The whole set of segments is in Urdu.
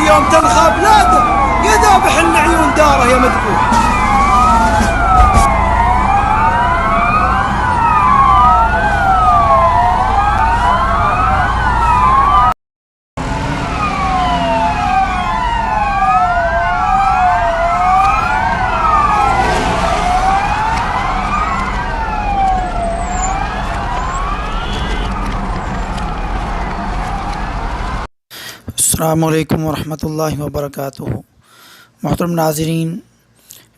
يوم تلخى بلاده يا ذابح العيون داره يا مذبوح. السلام علیکم ورحمۃ اللہ وبرکاتہ۔ محترم ناظرین،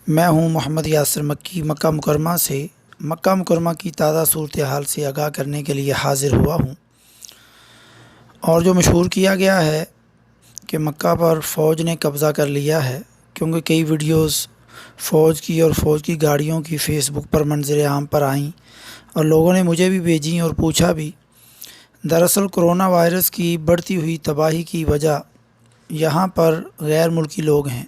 میں ہوں محمد یاسر مکی مکہ مکرمہ سے مکہ مکرمہ کی تازہ صورتحال سے آگاہ کرنے کے لیے حاضر ہوا ہوں۔ اور جو مشہور کیا گیا ہے کہ مکہ پر فوج نے قبضہ کر لیا ہے، کیونکہ کئی ویڈیوز فوج کی اور فوج کی گاڑیوں کی فیس بک پر منظر عام پر آئیں اور لوگوں نے مجھے بھی بھیجیں اور پوچھا بھی۔ دراصل کرونا وائرس کی بڑھتی ہوئی تباہی کی وجہ یہاں پر غیر ملکی لوگ ہیں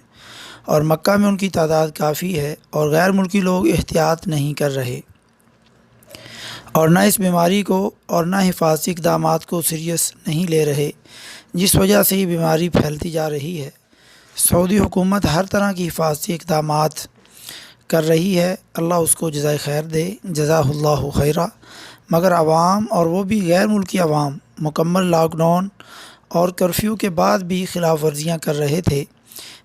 اور مکہ میں ان کی تعداد کافی ہے، اور غیر ملکی لوگ احتیاط نہیں کر رہے اور نہ اس بیماری کو اور نہ حفاظتی اقدامات کو سیریس نہیں لے رہے، جس وجہ سے یہ بیماری پھیلتی جا رہی ہے۔ سعودی حکومت ہر طرح کی حفاظتی اقدامات کر رہی ہے، اللہ اس کو جزائے خیر دے، جزاہ اللہ خیرہ، مگر عوام اور وہ بھی غیر ملکی عوام مکمل لاک ڈاؤن اور کرفیو کے بعد بھی خلاف ورزیاں کر رہے تھے،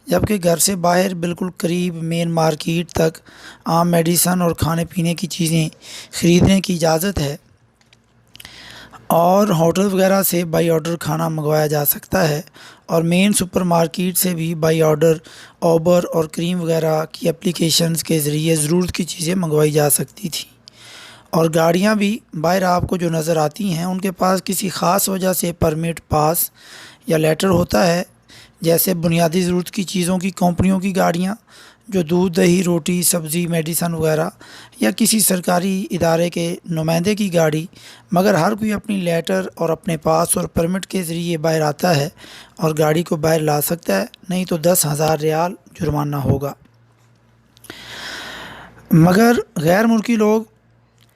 جبکہ گھر سے باہر بالکل قریب مین مارکیٹ تک عام میڈیسن اور کھانے پینے کی چیزیں خریدنے کی اجازت ہے اور ہوٹل وغیرہ سے بائی آرڈر کھانا منگوایا جا سکتا ہے، اور مین سپر مارکیٹ سے بھی بائی آرڈر اوبر اور کریم وغیرہ کی اپلیکیشنز کے ذریعے ضرورت کی چیزیں منگوائی جا سکتی تھیں، اور گاڑیاں بھی باہر آپ کو جو نظر آتی ہیں ان کے پاس کسی خاص وجہ سے پرمٹ، پاس یا لیٹر ہوتا ہے، جیسے بنیادی ضرورت کی چیزوں کی کمپنیوں کی گاڑیاں جو دودھ، دہی، روٹی، سبزی، میڈیسن وغیرہ، یا کسی سرکاری ادارے کے نمائندے کی گاڑی، مگر ہر کوئی اپنی لیٹر اور اپنے پاس اور پرمٹ کے ذریعے باہر آتا ہے اور گاڑی کو باہر لا سکتا ہے، نہیں تو 10,000 ریال جرمانہ ہوگا۔ مگر غیر ملکی لوگ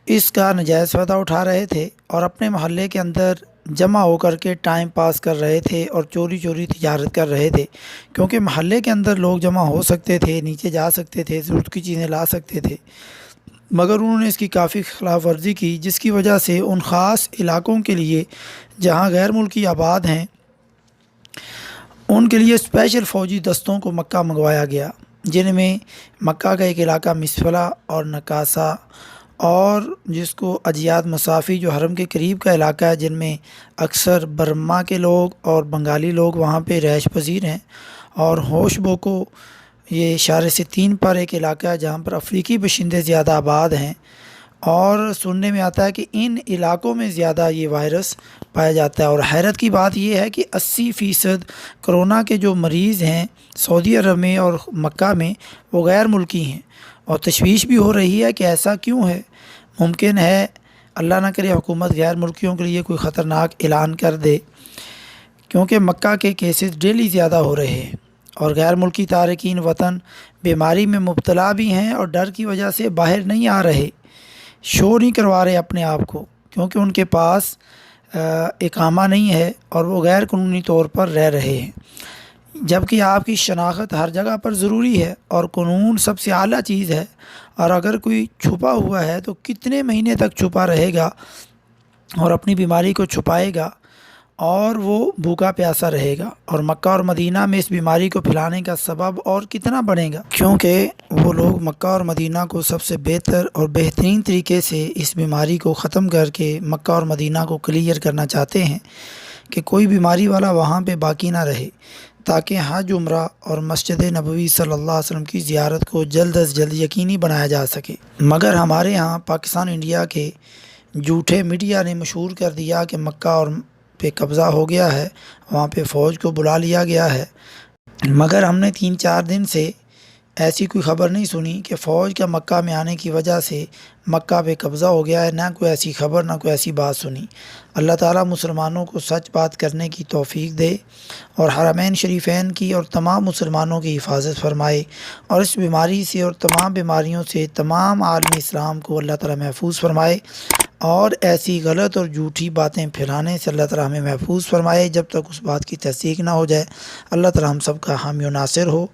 اس کا ناجائز فائدہ اٹھا رہے تھے اور اپنے محلے کے اندر جمع ہو کر کے ٹائم پاس کر رہے تھے اور چوری چوری تجارت کر رہے تھے، کیونکہ محلے کے اندر لوگ جمع ہو سکتے تھے، نیچے جا سکتے تھے، ضرورت کی چیزیں لا سکتے تھے، مگر انہوں نے اس کی کافی خلاف ورزی کی، جس کی وجہ سے ان خاص علاقوں کے لیے جہاں غیر ملکی آباد ہیں ان کے لیے اسپیشل فوجی دستوں کو مکہ منگوایا گیا، جن میں مکہ کا ایک علاقہ مسفلہ اور نکاسہ، اور جس کو اجیاد مصافی جو حرم کے قریب کا علاقہ ہے، جن میں اکثر برما کے لوگ اور بنگالی لوگ وہاں پہ رہائش پذیر ہیں، اور ہوش بوکو یہ اشارے سے 3 پر ایک علاقہ ہے جہاں پر افریقی باشندے زیادہ آباد ہیں، اور سننے میں آتا ہے کہ ان علاقوں میں زیادہ یہ وائرس پایا جاتا ہے۔ اور حیرت کی بات یہ ہے کہ 80% کرونا کے جو مریض ہیں سعودی عرب میں اور مکہ میں وہ غیر ملکی ہیں، اور تشویش بھی ہو رہی ہے کہ ایسا کیوں ہے۔ ممکن ہے اللہ نہ کرے حکومت غیر ملکیوں کے لیے کوئی خطرناک اعلان کر دے، کیونکہ مکہ کے کیسز ڈیلی زیادہ ہو رہے ہیں اور غیر ملکی تارکین وطن بیماری میں مبتلا بھی ہیں اور ڈر کی وجہ سے باہر نہیں آ رہے، شو نہیں کروا رہے اپنے آپ کو، کیونکہ ان کے پاس اقامہ نہیں ہے اور وہ غیر قانونی طور پر رہ رہے ہیں، جبکہ آپ کی شناخت ہر جگہ پر ضروری ہے اور قانون سب سے اعلیٰ چیز ہے، اور اگر کوئی چھپا ہوا ہے تو کتنے مہینے تک چھپا رہے گا اور اپنی بیماری کو چھپائے گا اور وہ بھوکا پیاسا رہے گا، اور مکہ اور مدینہ میں اس بیماری کو پھیلانے کا سبب اور کتنا بڑھے گا، کیونکہ وہ لوگ مکہ اور مدینہ کو سب سے بہتر اور بہترین طریقے سے اس بیماری کو ختم کر کے مکہ اور مدینہ کو کلیئر کرنا چاہتے ہیں کہ کوئی بیماری والا وہاں پہ باقی نہ رہے، تاکہ حج، عمرہ اور مسجد نبوی صلی اللہ علیہ وسلم کی زیارت کو جلد از جلد یقینی بنایا جا سکے۔ مگر ہمارے ہاں پاکستان انڈیا کے جھوٹے میڈیا نے مشہور کر دیا کہ مکہ اور پہ قبضہ ہو گیا ہے، وہاں پہ فوج کو بلا لیا گیا ہے، مگر ہم نے 3-4 دن سے ایسی کوئی خبر نہیں سنی کہ فوج کا مکہ میں آنے کی وجہ سے مکہ پہ قبضہ ہو گیا ہے، نہ کوئی ایسی خبر، نہ کوئی ایسی بات سنی۔ اللہ تعالیٰ مسلمانوں کو سچ بات کرنے کی توفیق دے اور حرمین شریفین کی اور تمام مسلمانوں کی حفاظت فرمائے، اور اس بیماری سے اور تمام بیماریوں سے تمام عالم اسلام کو اللہ تعالیٰ محفوظ فرمائے۔ اور ایسی غلط اور جھوٹی باتیں پھیلانے سے اللہ تعالیٰ ہمیں محفوظ فرمائے، جب تک اس بات کی تصدیق نہ ہو جائے۔ اللہ تعالیٰ ہم سب کا حامی و ناصر ہو۔